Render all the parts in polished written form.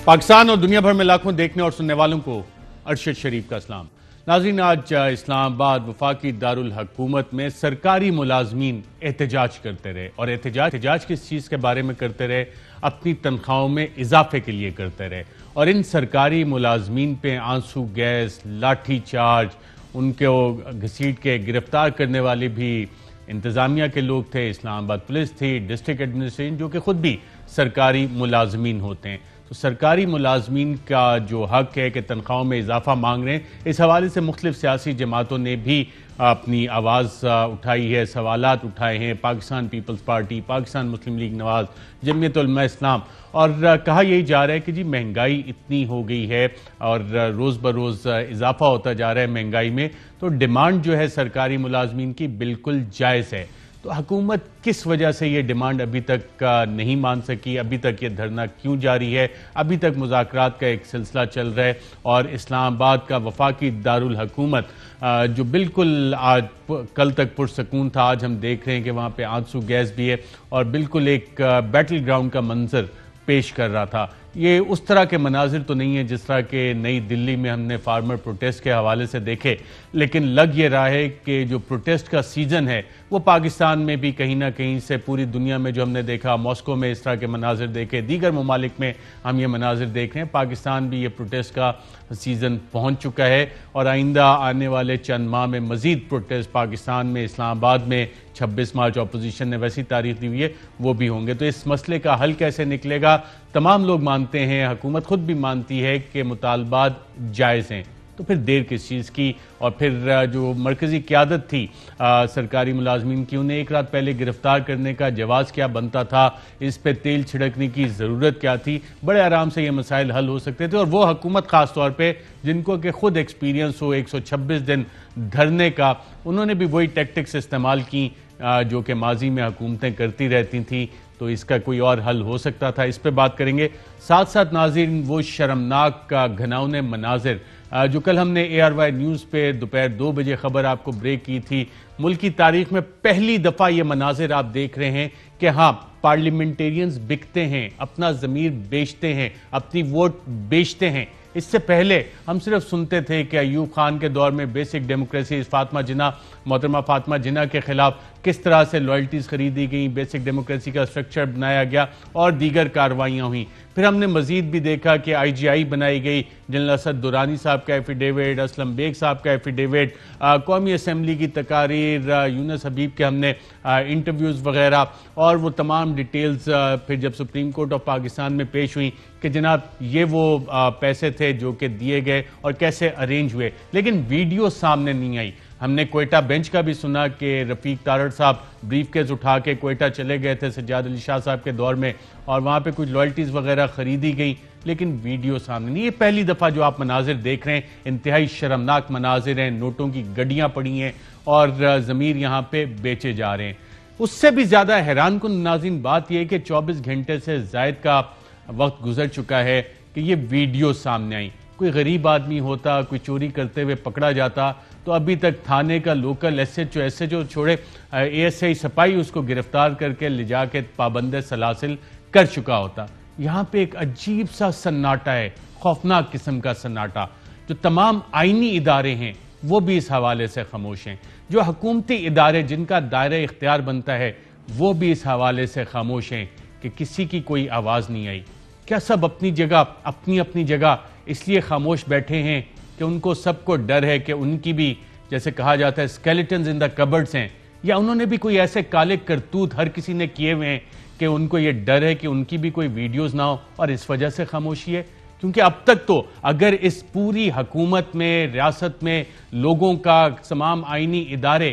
पाकिस्तान और दुनिया भर में लाखों देखने और सुनने वालों को अरशद शरीफ का सलाम। नाज़रीन, आज इस्लामाबाद वफाकी दारुल हुकूमत में सरकारी मुलाजमीन एहतजाज करते रहे और एहतजाज किस चीज़ के बारे में करते रहे? अपनी तनख्वाहों में इजाफे के लिए करते रहे। और इन सरकारी मुलाजमीन पे आंसू गैस, लाठी चार्ज, उनको घसीट के गिरफ्तार करने वाले भी इंतजामिया के लोग थे, इस्लामाबाद पुलिस थी, डिस्ट्रिक्ट एडमिनिस्ट्रेशन, जो कि खुद भी सरकारी मुलाजमीन होते हैं। तो सरकारी मुलाजमीन का जो हक है कि तनख्वाहों में इजाफा मांग रहे हैं, इस हवाले से मुख्तलिफ सियासी जमातों ने भी अपनी आवाज़ उठाई है, सवालात उठाए हैं। पाकिस्तान पीपल्स पार्टी, पाकिस्तान मुस्लिम लीग नवाज, जमीयत उलमा इस्लाम, और कहा यही जा रहा है कि जी महंगाई इतनी हो गई है और रोज़ बरोज़ इजाफा होता जा रहा है महंगाई में, तो डिमांड जो है सरकारी मुलाजमीन की बिल्कुल जायज़ है। तो हुकूमत किस वजह से ये डिमांड अभी तक नहीं मान सकी? अभी तक ये धरना क्यों जारी है? अभी तक मुज़ाकरात का एक सिलसिला चल रहा है और इस्लामाबाद का वफाकी दारुल हुकूमत जो बिल्कुल आज कल तक पुरसकून था, आज हम देख रहे हैं कि वहाँ पे आंसू गैस भी है और बिल्कुल एक बैटल ग्राउंड का मंजर पेश कर रहा था। ये उस तरह के मनाजिर तो नहीं है जिस तरह के नई दिल्ली में हमने फार्मर प्रोटेस्ट के हवाले से देखे, लेकिन लग ये रहा है कि जो प्रोटेस्ट का सीज़न है वो पाकिस्तान में भी कहीं ना कहीं से पूरी दुनिया में जो हमने देखा, मॉस्को में इस तरह के मनाजिर देखे, दीगर ममालिक में हम ये मनाजिर देख रहे हैं, पाकिस्तान भी ये प्रोटेस्ट का सीज़न पहुँच चुका है और आइंदा आने वाले चंद माह में मज़ीद प्रोटेस्ट पाकिस्तान में, इस्लामाबाद में 26 मार्च अपोजिशन ने वैसी तारीख दी हुई है, वो भी होंगे। तो इस मसले का हल कैसे निकलेगा? तमाम लोग मानते हैं, हुकूमत खुद भी मानती है कि मुतालबात जायज़ हैं, तो फिर देर किस चीज़ की? और फिर जो मरकज़ी क़यादत थी सरकारी मुलाजमीन की, उन्हें एक रात पहले गिरफ्तार करने का जवाज़ क्या बनता था? इस पर तेल छिड़कने की ज़रूरत क्या थी? बड़े आराम से ये मसाइल हल हो सकते थे और वो हुकूमत ख़ास तौर पर जिनको कि खुद एक्सपीरियंस हो 126 दिन धरने का, उन्होंने भी वही टैक्टिक्स इस्तेमाल की जो कि माजी में हुकूमतें करती रहती थीं। तो इसका कोई और हल हो सकता था? इस पे बात करेंगे। साथ साथ नाज़रीन, वो शर्मनाक घिनौने मनाजिर जो कल हमने ARY न्यूज़ पे दोपहर 2 बजे खबर आपको ब्रेक की थी, मुल्क की तारीख में पहली दफ़ा ये मनाजिर आप देख रहे हैं कि हाँ, पार्लियामेंटेरियंस बिकते हैं, अपना ज़मीर बेचते हैं, अपनी वोट बेचते हैं। इससे पहले हम सिर्फ सुनते थे कि अयूब खान के दौर में बेसिक डेमोक्रेसी, मोहतरमा फातिमा जिन्ना के खिलाफ किस तरह से लॉयल्टीज़ खरीदी गई, बेसिक डेमोक्रेसी का स्ट्रक्चर बनाया गया और दीगर कार्रवाइयाँ हुई। फिर हमने मजीद भी देखा कि IGI बनाई गई, जनरल असद दुरानी साहब का एफिडेविट, असलम बेग साहब का एफिडेविट, कौमी असम्बली की तकारीर, यूनुस हबीब के हमने इंटरव्यूज़ वगैरह और वो तमाम डिटेल्स फिर जब सुप्रीम कोर्ट ऑफ पाकिस्तान में पेश हुई कि जनाब ये वो पैसे थे जो कि दिए गए और कैसे अरेंज हुए, लेकिन वीडियो सामने नहीं आई। हमने कोयटा बेंच का भी सुना कि रफ़ीक तारड़ साहब ब्रीफकेस उठा के कोयटा चले गए थे सज्जाद अली शाह साहब के दौर में और वहाँ पे कुछ लॉयल्टीज़ वगैरह ख़रीदी गई, लेकिन वीडियो सामने नहीं। ये पहली दफ़ा जो आप मनाजिर देख रहे हैं, इंतहाई शर्मनाक मनाजिर हैं, नोटों की गड्डियाँ पड़ी हैं और ज़मीर यहाँ पे बेचे जा रहे हैं। उससे भी ज़्यादा हैरान कुन नाज़रीन बात यह है कि 24 घंटे से ज़ायद का वक्त गुजर चुका है कि ये वीडियो सामने आई। कोई गरीब आदमी होता, कोई चोरी करते हुए पकड़ा जाता तो अभी तक थाने का लोकल SHO छोड़े ASI सपाई उसको गिरफ्तार करके ले जाके पाबंद सलासिल कर चुका होता। यहाँ पे एक अजीब सा सन्नाटा है, खौफनाक किस्म का सन्नाटा। जो तमाम आईनी इदारे हैं वो भी इस हवाले से खामोश हैं, जो हुकूमती इदारे जिनका दायरा इख्तियार बनता है वो भी इस हवाले से खामोश हैं कि किसी की कोई आवाज़ नहीं आई। क्या सब अपनी जगह, अपनी अपनी जगह इसलिए खामोश बैठे हैं कि उनको सबको डर है कि उनकी भी, जैसे कहा जाता है, स्केलेटन्स इन द कबर्ड्स हैं, या उन्होंने भी कोई ऐसे काले करतूत हर किसी ने किए हुए हैं कि उनको ये डर है कि उनकी भी कोई वीडियोस ना हो और इस वजह से खामोशी है? क्योंकि अब तक तो अगर इस पूरी हुकूमत में, रियासत में लोगों का, तमाम आईनी इदारे,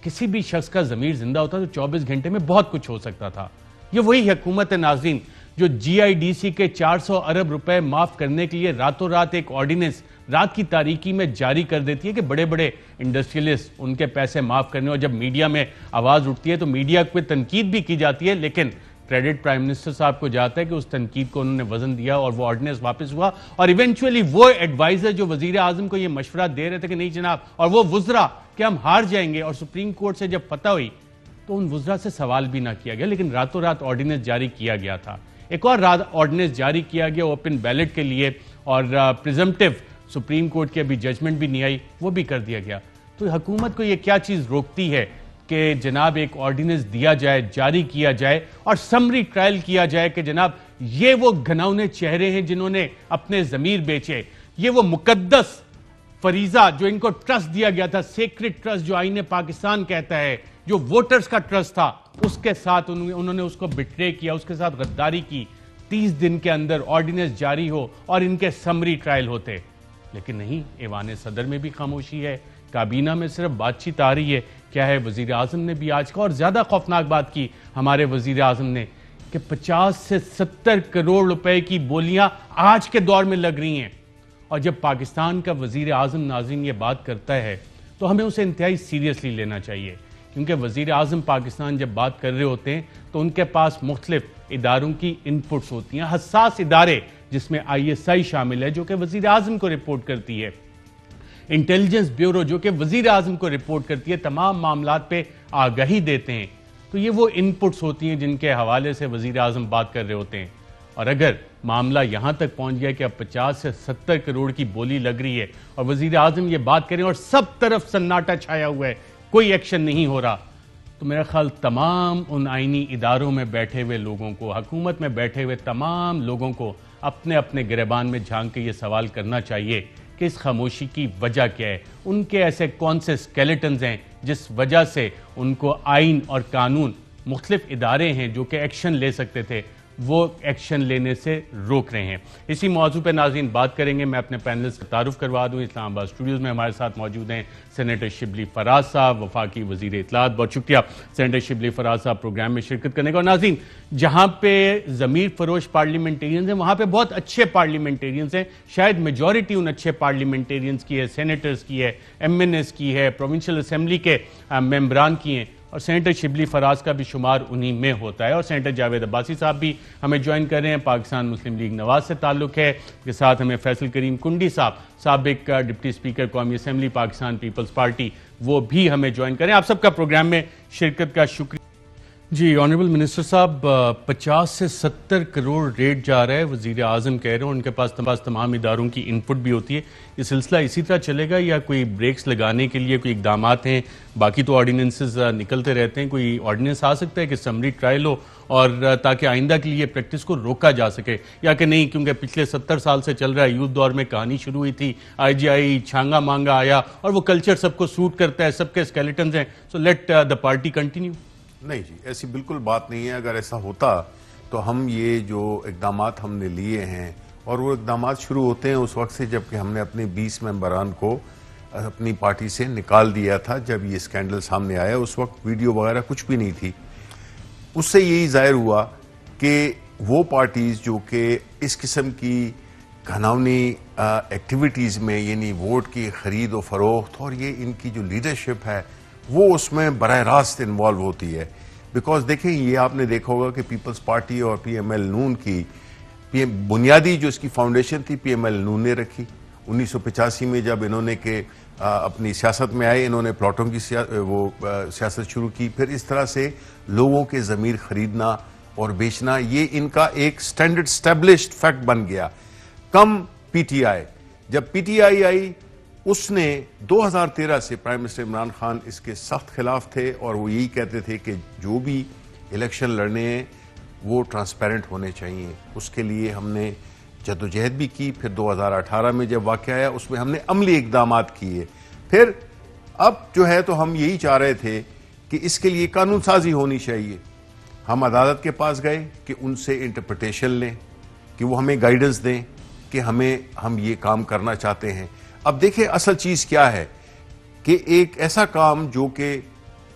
किसी भी शख्स का ज़मीर जिंदा होता तो 24 घंटे में बहुत कुछ हो सकता था। ये वही हुकूमत है नाज़रीन जो GIDC के 400 अरब रुपए माफ करने के लिए रातों रात एक ऑर्डिनेंस रात की तारीकी में जारी कर देती है कि बड़े बड़े इंडस्ट्रियलिस्ट, उनके पैसे माफ करने, और जब मीडिया में आवाज़ उठती है तो मीडिया पे तनकीद भी की जाती है, लेकिन क्रेडिट प्राइम मिनिस्टर साहब को जाता है कि उस तनकीद को उन्होंने वजन दिया और वो ऑर्डिनेंस वापस हुआ और इवेंचुअली वो एडवाइजर जो वजीर आजम को ये मशवरा दे रहे थे कि नहीं जनाब, और वो वुज़रा कि हम हार जाएंगे, और सुप्रीम कोर्ट से जब फतह हुई तो उन वुज़रा से सवाल भी ना किया गया, लेकिन रातों रात ऑर्डिनेंस जारी किया गया था। एक और ऑर्डिनेंस जारी किया गया ओपन बैलेट के लिए, और प्रिजम्पटिव सुप्रीम कोर्ट की अभी जजमेंट भी नहीं आई, वो भी कर दिया गया। तो हुकूमत को ये क्या चीज़ रोकती है कि जनाब एक ऑर्डिनेंस दिया जाए, जारी किया जाए और समरी ट्रायल किया जाए कि जनाब ये वो घिनौने चेहरे हैं जिन्होंने अपने ज़मीर बेचे, ये वो मुकद्दस फरीजा जो इनको ट्रस्ट दिया गया था, सेक्रेट ट्रस्ट जो आईने पाकिस्तान कहता है, जो वोटर्स का ट्रस्ट था, उसके साथ उन्होंने उसको बिट्रे किया, उसके साथ गद्दारी की। 30 दिन के अंदर ऑर्डिनेंस जारी हो और इनके समरी ट्रायल होते, लेकिन नहीं, ऐवान सदर में भी खामोशी है, काबीना में सिर्फ बातचीत आ रही है। क्या है, वजीर आजम ने भी आज का और ज्यादा खौफनाक बात की, हमारे वजीर आजम ने, कि 50 से 70 करोड़ रुपए की बोलियां आज के दौर में लग रही हैं। और जब पाकिस्तान का वजीर आजम नाज़रीन ये बात करता है तो हमें उसे इंतहाई सीरियसली लेना चाहिए, क्योंकि वजीर आजम पाकिस्तान जब बात कर रहे होते हैं तो उनके पास मुख्तलिफ इदारों की इनपुट्स होती हैं, हसास इदारे जिसमें ISI शामिल है जो कि वजीर आजम को रिपोर्ट करती है, इंटेलिजेंस ब्यूरो जो कि वजीर आजम को रिपोर्ट करती है, तमाम मामलात पे आगाही देते हैं। तो ये वो इनपुट्स होती हैं जिनके हवाले से वजीर आजम बात कर रहे होते हैं। और अगर मामला यहां तक पहुंच गया कि अब 50 से 70 करोड़ की बोली लग रही है और वजीर आजम ये बात करें और सब तरफ सन्नाटा छाया हुआ है, कोई एक्शन नहीं हो रहा, तो मेरा ख्याल तमाम उन आईनी इदारों में बैठे हुए लोगों को, हुकूमत में बैठे हुए तमाम लोगों को अपने अपने गिरबान में झांक के ये सवाल करना चाहिए कि इस खामोशी की वजह क्या है, उनके ऐसे कौन से स्केलेटन्स हैं जिस वजह से उनको आइन और कानून, मुख्तलिफ इदारे हैं जो कि एक्शन ले सकते थे, वो एक्शन लेने से रोक रहे हैं। इसी मौजू पर नाज़रीन बात करेंगे। मैं अपने पैनलिस्ट का तारुफ करवा दूं। इस्लामाबाद स्टूडियोज़ में हमारे साथ मौजूद हैं सेनेटर शिबली फराज साहब, वफाकी वज़ीर इत्तलात। बहुत शुक्रिया सेनेटर शिबली फराज साहब प्रोग्राम में शिरकत करने का। और नाज़रीन, जहाँ पे ज़मीर फरोश पार्लियामेंटेरियंस हैं वहाँ पे बहुत अच्छे पार्लियामेंटेरियंस हैं, शायद मेजॉरिटी उन अच्छे पार्लियामेंटेरियंस की है, सेनेटर्स की है, MNS की है, प्रोविंशियल असम्बली के मेम्बरान की हैं, और सेनेटर शिबली फराज का भी शुमार उन्हीं में होता है। और सेनेटर जावेद अब्बासी साहब भी हमें ज्वाइन कर रहे हैं, पाकिस्तान मुस्लिम लीग नवाज से ताल्लुक़ है। के साथ हमें फैसल करीम कुंडी साहब, साबिक डिप्टी स्पीकर कौमी असम्बली पाकिस्तान पीपल्स पार्टी, वो भी हमें ज्वाइन करें। आप सबका प्रोग्राम में शिरकत का शुक्रिया। जी ऑनरेबल मिनिस्टर साहब, 50 से 70 करोड़ रेट जा रहा है, वजीर आजम कह रहे हैं, उनके पास तमाम इदारों की इनपुट भी होती है। ये सिलसिला इसी तरह चलेगा या कोई ब्रेक्स लगाने के लिए कोई इकदामात हैं? बाकी तो ऑर्डिनेंसेस निकलते रहते हैं, कोई ऑर्डिनेंस आ सकता है कि समरी ट्रायल हो और ताकि आइंदा के लिए प्रैक्टिस को रोका जा सके, या कि नहीं क्योंकि पिछले 70 साल से चल रहा है, यूथ दौर में कहानी शुरू हुई थी, IGI छांगा मांगा आया और वो कल्चर सबको सूट करता है, सबके स्केलेटन्स हैं, so let the party continue. नहीं जी, ऐसी बिल्कुल बात नहीं है। अगर ऐसा होता तो हम ये जो इकदामात हमने लिए हैं, और वो इकदामात शुरू होते हैं उस वक्त से जबकि हमने अपने 20 मेंबरान को अपनी पार्टी से निकाल दिया था। जब ये स्कैंडल सामने आया उस वक्त वीडियो वगैरह कुछ भी नहीं थी। उससे यही जाहिर हुआ कि वो पार्टीज़ जो कि इस किस्म की घनावनी एक्टिविटीज़ में, यानी वोट की ख़रीद और फरोख्त, और ये इनकी जो लीडरशिप है वो उसमें बराह रास्त इन्वॉल्व होती है। बिकॉज देखें, ये आपने देखा होगा कि पीपल्स पार्टी और PML नून की बुनियादी जो इसकी फाउंडेशन थी PML नून ने रखी। 1985 में जब इन्होंने के अपनी सियासत में आए, इन्होंने प्लॉटों की सियासत शुरू की। फिर इस तरह से लोगों के ज़मीर खरीदना और बेचना, ये इनका एक स्टैंडर्ड स्टैब्लिश्ड फैक्ट बन गया। कम PTI, जब PTI आई उसने 2013 से प्राइम मिनिस्टर इमरान खान इसके सख्त खिलाफ थे, और वो यही कहते थे कि जो भी इलेक्शन लड़ने हैं वो ट्रांसपेरेंट होने चाहिए। उसके लिए हमने जद्दोजहद भी की। फिर 2018 में जब वाक़या आया उसमें हमने अमली इक़दामात किए। फिर अब जो है तो हम यही चाह रहे थे कि इसके लिए कानून साजी होनी चाहिए। हम अदालत के पास गए कि उनसे इंटरप्रिटेशन लें, कि वो हमें गाइडेंस दें कि हम ये काम करना चाहते हैं। अब देखिए असल चीज़ क्या है कि एक ऐसा काम जो कि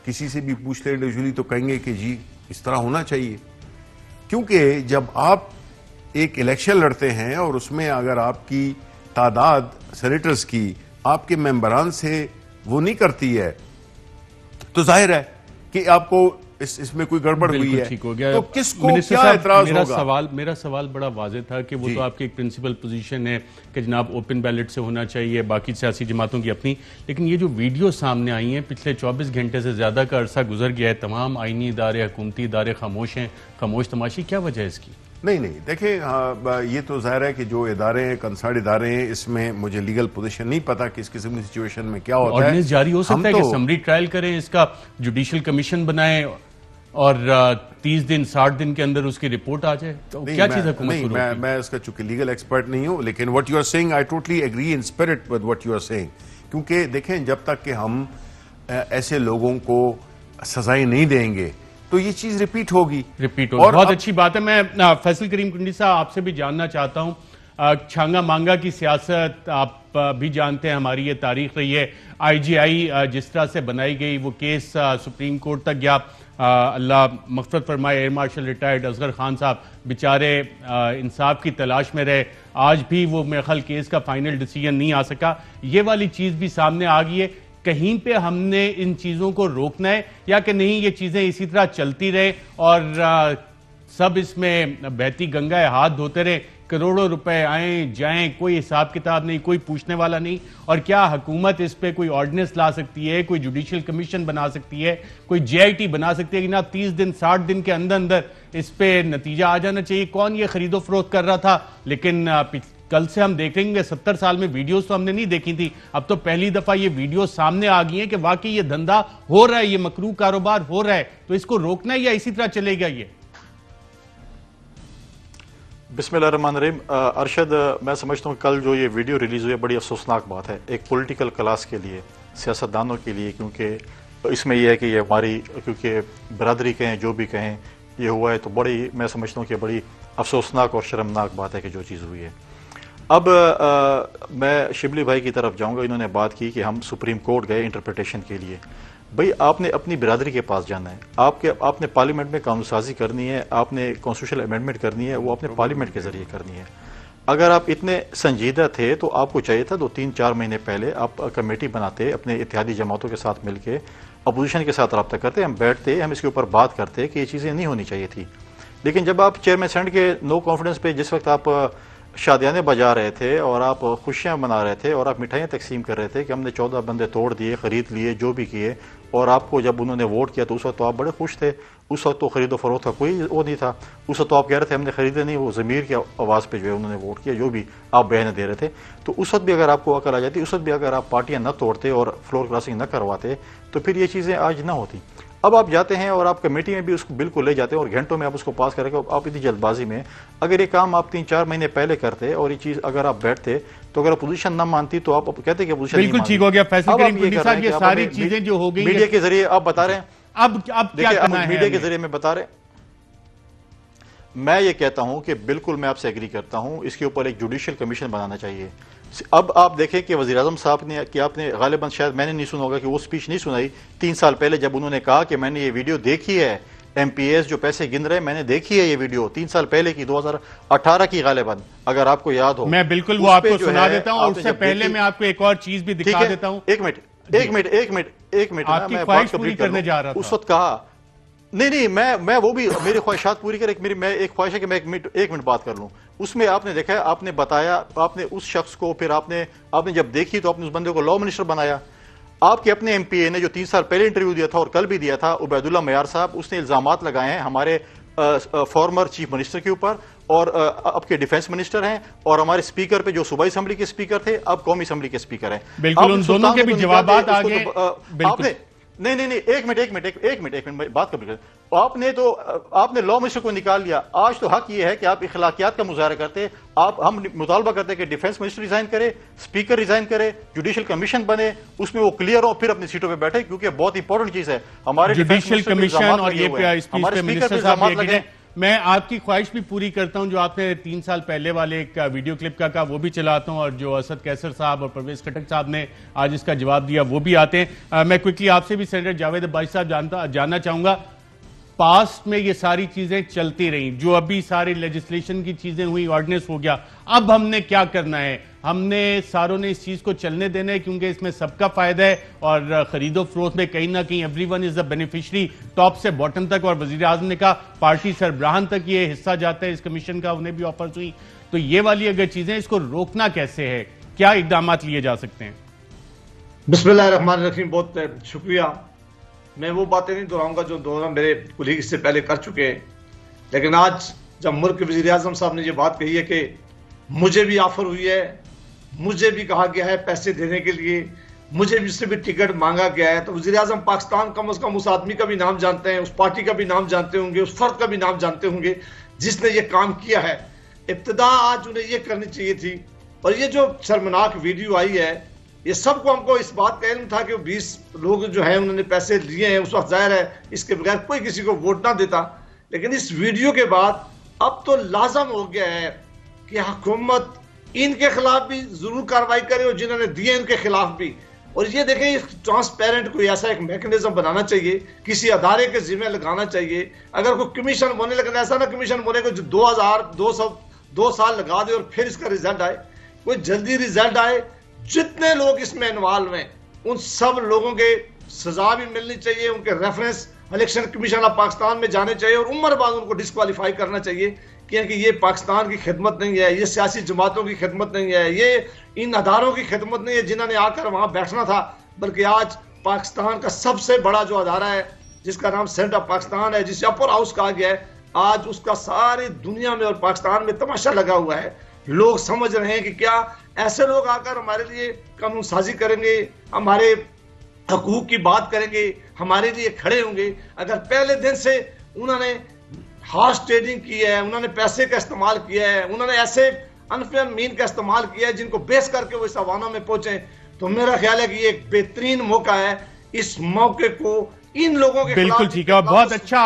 किसी से भी पूछ ले इंडिविजुअली तो कहेंगे कि जी इस तरह होना चाहिए, क्योंकि जब आप एक इलेक्शन लड़ते हैं और उसमें अगर आपकी तादाद सेनेटर्स की आपके मेंबरान से वो नहीं करती है तो जाहिर है कि आपको इसमें कोई गड़बड़ हुई है। ठीक हो गया। तो किसको क्या एतराज होगा? मेरा सवाल बड़ा वाज़ेह था कि वो तो आपकी एक प्रिंसिपल पोजीशन है कि जनाब ओपन बैलेट से होना चाहिए, बाकी सियासी जमातों की अपनी, लेकिन ये जो वीडियो सामने आई हैं, पिछले 24 घंटे से ज़्यादा का अरसा गुजर गया है, तमाम आईनी इदारे, हुकूमती इदारे खामोश हैं, खामोश तमाशी, क्या वजह है इसकी? नहीं नहीं, देखिए ये तो जाहिर है कि जो इदारे हैं, कंसर्न इदारे हैं, इसमें मुझे लीगल पोजीशन नहीं पता कि इस किस्म की सिचुएशन में क्या होता है। ऑर्डिनेंस जारी हो सकता है कि समरी ट्रायल करें, इसका जुडिशियल कमीशन बनाएं और 30 दिन 60 दिन के अंदर उसकी रिपोर्ट आ जाए, तो क्या चीज हुकूमत को रोकेगी? मैं इसका चूंकि लीगल एक्सपर्ट नहीं हूं, लेकिन what you are saying I totally agree in spirit with what you are saying, क्योंकि देखें जब तक कि हम ऐसे लोगों को सजाएं नहीं देंगे तो ये चीज रिपीट होगी। और बहुत अच्छी बात है। मैं फैसल करीम कुंडी साहब आपसे भी जानना चाहता हूं, छांगा मांगा की सियासत आप भी जानते हैं, हमारी ये तारीख रही है। IGI जिस तरह से बनाई गई, वो केस सुप्रीम कोर्ट तक गया, अल्लाह मग़फ़िरत फरमाए, air marshal retired Asghar Khan साहब बेचारे इंसाफ की तलाश में रहे, आज भी वो मेरे ख्याल केस का फाइनल डिसीजन नहीं आ सका। ये वाली चीज भी सामने आ गई है, कहीं पे हमने इन चीजों को रोकना है या कि नहीं, ये चीजें इसी तरह चलती रहे और सब इसमें बहती गंगा है हाथ धोते रहे, करोड़ों रुपए आए जाएं, कोई हिसाब किताब नहीं, कोई पूछने वाला नहीं। और क्या हुकूमत इस पे कोई ऑर्डिनेंस ला सकती है, कोई जुडिशियल कमीशन बना सकती है, कोई JIT बना सकती है कि ना 30 दिन 60 दिन के अंदर अंदर इस पे नतीजा आ जाना चाहिए? कौन ये खरीदो फरोख्त कर रहा था? लेकिन कल से हम देखेंगे, 70 साल में वीडियोस तो हमने नहीं देखी थी, अब तो पहली दफा ये वीडियो सामने आ गई है कि वाकई ये धंधा हो रहा है, ये मकरू कारोबार हो रहा है। तो इसको रोकना है या इसी तरह चलेगा ये? बिस्मिल्लाहिर्रहमानिर्रहीम। अरशद, मैं समझता हूँ कल जो ये वीडियो रिलीज हुई है बड़ी अफसोसनाक बात है एक पॉलिटिकल क्लास के लिए, सियासतदानों के लिए, क्योंकि इसमें यह है कि ये हमारी, क्योंकि बरादरी कहें जो भी कहें, ये हुआ है तो बड़ी, मैं समझता हूँ कि बड़ी अफसोसनाक और शर्मनाक बात है कि जो चीज़ हुई है। अब मैं शिबली भाई की तरफ जाऊँगा। इन्होंने बात की कि हम सुप्रीम कोर्ट गए इंटरप्रिटेशन के लिए। भाई आपने अपनी बिरादरी के पास जाना है, आपने पार्लियामेंट में कानून साजी करनी है, आपने कॉन्स्टिट्यूशनल अमेंडमेंट करनी है, वो आपने पार्लियामेंट के जरिए करनी है। अगर आप इतने संजीदा थे तो आपको चाहिए था 2-3-4 महीने पहले आप कमेटी बनाते, अपने इत्तेहादी जमातों के साथ मिलकर अपोजिशन के साथ रब्ता करते, हम बैठते, हम इसके ऊपर बात करते कि ये चीज़ें नहीं होनी चाहिए थी। लेकिन जब आप चेयरमैन सेनेट के नो कॉन्फिडेंस पे जिस वक्त आप शादियाने बजा रहे थे और आप खुशियां मना रहे थे और आप मिठाइयाँ तकसीम कर रहे थे कि हमने 14 बंदे तोड़ दिए, खरीद लिए, जो भी किए, और आपको जब उन्होंने वोट किया तो उस वक्त तो आप बड़े खुश थे। उस वक्त तो खरीदो फरोख्त का कोई वो नहीं था। उस वक्त तो आप कह रहे थे हमने खरीदे नहीं, वो ज़मीर की आवाज़ पे जो है उन्होंने वोट किया, जो भी आप बयान दे रहे थे। तो उस वक्त भी अगर आपको अकल आ जाती, उस वक्त भी अगर आप पार्टियां न तोड़ते और फ्लोर क्रॉसिंग न करवाते तो फिर ये चीज़ें आज ना होती। अब आप जाते हैं और आप कमेटी में भी उसको बिल्कुल ले जाते हैं और घंटों में आप उसको पास करेंगे। आप इतनी जल्दबाजी में अगर ये काम आप 3-4 महीने पहले करते और ये चीज़ अगर आप बैठते तो अगर अपोजिशन ना मानती तो आप कहते कि अपोजिशन बिल्कुल ठीक हो गया। फैसल करीम कुंडी साहब, ये सारी चीजें जो हो गई मीडिया के जरिए आप बता रहे हैं, अब क्या करना है? मीडिया के जरिए में बता रहे हैं। मैं ये कहता हूं कि बिल्कुल मैं आपसे एग्री करता हूं, इसके ऊपर एक जुडिशियल कमीशन बनाना चाहिए। अब आप देखें कि वज़ीर आज़म साहब ने, कि आपने गालिबन शायद मैंने नहीं सुना होगा कि वो स्पीच नहीं सुनाई 3 साल पहले, जब उन्होंने कहा कि मैंने ये वीडियो देखी है, MPS जो पैसे गिन रहे हैं मैंने देखी है ये वीडियो 3 साल पहले की, 2018 की गालिबन, अगर आपको याद हो। मैं बिल्कुल वो आपको सुना देता हूं और उससे पहले मैं आपको एक और चीज भी दिखा देता हूं। एक मिनट आपकी ख्वाहिश पूरी करने जा रहा था। उस वक्त कहा नहीं, मैं वो भी मेरी ख्वाहिशात पूरी कर, मैं एक ख्वाहिश है कि मैं एक मिनट बात कर लूं। उसमें आपने देखा, आपने बताया, आपने उस शख्स को, फिर आपने जब देखी तो आपने उस बंदे को लॉ मिनिस्टर बनाया। आपके अपने MPA ने जो 3 साल पहले इंटरव्यू दिया था और कल भी दिया था, उबैदुल्ला मयार साहब, उसने इल्जामात लगाए हैं हमारे फॉर्मर चीफ मिनिस्टर के ऊपर, और आपके डिफेंस मिनिस्टर हैं, और हमारे स्पीकर पे जो सूबाई असम्बली के स्पीकर थे अब कौमी असम्बली के स्पीकर हैं। बिल्कुल उन दोनों के भी जवाब आ गए। आपने नहीं, एक मिनट बात कर। आपने लॉ मिनिस्टर को निकाल लिया। आज तो हक ये है कि आप इखलाकियात का मुजाहरा करते, हम मुतालबा करते कि डिफेंस मिनिस्टर रिजाइन करे, स्पीकर रिजाइन करे, जुडिशियल कमीशन बने, उसमें वो क्लियर हो, फिर अपनी सीटों पे बैठे, क्योंकि बहुत इंपॉर्टेंट चीज है हमारे जुडिशियल कमीशन। और ये मिनिस्टर साहब लगे, मैं आपकी ख्वाहिश भी पूरी करता हूं, जो आपने 3 साल पहले वाले एक वीडियो क्लिप का वो भी चलाता हूं, और जो असद कैसर साहब और परवेज खटक साहब ने आज इसका जवाब दिया वो भी आते हैं। मैं क्विकली आपसे भी सेनेटर जावेद अब्बासी साहब जानना चाहूंगा, पास्ट में ये सारी चीजें चलती रही, जो अभी सारी लेजिस्लेशन की चीजें हुई, ऑर्डिनेंस हो गया, अब हमने क्या करना है? हमने सारों ने इस चीज को चलने देना है क्योंकि इसमें सबका फायदा है और खरीदो फरोख्त में कहीं ना कहीं everyone is the beneficiary, top से बॉटम तक। और वजीर आजम ने कहा पार्टी सरबराहान तक ये हिस्सा जाता है इस कमीशन का, उन्हें भी ऑफर्स हुई। तो ये वाली अगर चीजें, इसको रोकना कैसे है, क्या इकदाम लिए जा सकते हैं? बिस्मिल्लाहिर्रहमानिर्रहीम, बहुत शुक्रिया। मैं वो बातें नहीं दोहराऊंगा जो दोहरा मेरे कुलीग इससे पहले कर चुके हैं, लेकिन आज जब मुल्क के वज़ीर आज़म साहब ने ये बात कही है कि मुझे भी ऑफर हुई है, मुझे भी कहा गया है पैसे देने के लिए, मुझे भी उससे भी टिकट मांगा गया है, तो वज़ीर आज़म पाकिस्तान कम से कम उस आदमी का भी नाम जानते हैं, उस पार्टी का भी नाम जानते होंगे, उस फर्द का भी नाम जानते होंगे जिसने ये काम किया है। इब्तिदा आज उन्हें ये करनी चाहिए थी। और ये जो शर्मनाक वीडियो आई है, ये सबको हमको इस बात का इल्म था कि 20 लोग जो हैं उन्होंने पैसे लिए हैं। उस वक्त जाहिर है इसके बगैर कोई किसी को वोट ना देता, लेकिन इस वीडियो के बाद अब तो लाजम हो गया है कि हुकूमत इनके खिलाफ भी जरूर कार्रवाई करे और जिन्होंने दिए इनके खिलाफ भी। और ये देखें, ट्रांसपेरेंट कोई ऐसा एक मैकेनिज्म बनाना चाहिए, किसी अदारे के जिम्मे लगाना चाहिए। अगर कोई कमीशन बोने लगे, ऐसा ना कमीशन बोने को जो 2 साल लगा दे और फिर इसका रिजल्ट आए। कोई जल्दी रिजल्ट आए, जितने लोग इसमें इन्वॉल्व हैं उन सब लोगों के सजा भी मिलनी चाहिए, उनके reference election commission of Pakistan में जाने चाहिए और उम्र बाद उनको डिस्क्वालीफाई करना चाहिए, क्योंकि ये पाकिस्तान की खिदमत नहीं है, ये सियासी जमातों की खिदमत नहीं है, ये इन अदारों की खिदमत नहीं है जिन्होंने आकर वहां बैठना था। बल्कि आज पाकिस्तान का सबसे बड़ा जो अदारा है जिसका नाम सेनेट ऑफ पाकिस्तान है, जिसे अपर हाउस कहा गया है, आज उसका सारी दुनिया में और पाकिस्तान में तमाशा लगा हुआ है। लोग समझ रहे हैं कि क्या ऐसे लोग आकर हमारे लिए कानून साजी करेंगे, हमारे हकूक की बात करेंगे, हमारे लिए खड़े होंगे। अगर पहले दिन से उन्होंने हॉर्स ट्रेडिंग की है, उन्होंने पैसे का इस्तेमाल किया है, उन्होंने ऐसे अनफेयर मीन का इस्तेमाल किया है जिनको बेस करके वो इस अवाना में पहुंचे, तो मेरा ख्याल है कि ये एक बेहतरीन मौका है। इस मौके को इन लोगों के बिल्कुल ठीक है, बहुत अच्छा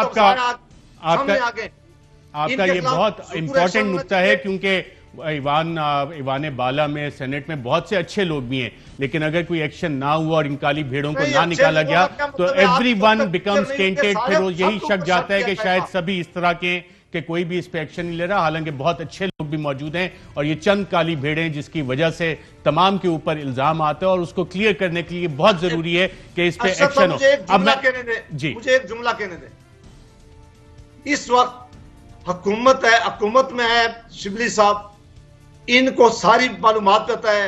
आपका ये बहुत इंपॉर्टेंट नुक्ता है, क्योंकि ईवान बाला में सेनेट में बहुत से अच्छे लोग भी हैं, लेकिन अगर कोई एक्शन ना हुआ और इन काली भेड़ों को ना निकाला गया तो एवरीवन बिकम्स टेंटेड। फिर वो यही शक जाता है कि शायद सभी इस तरह के कि कोई भी इस पे एक्शन नहीं ले रहा, हालांकि बहुत अच्छे लोग भी मौजूद हैं और ये चंद काली भेड़ें जिसकी वजह से तमाम के ऊपर इल्जाम आता है और उसको क्लियर करने के लिए बहुत जरूरी है कि इस पे एक्शन हो। अब मुझे एक जुमला कहने दे। इस वक्त हुकूमत है, हुकूमत में है शिबली साहब, इनको सारी मालूमात पता है,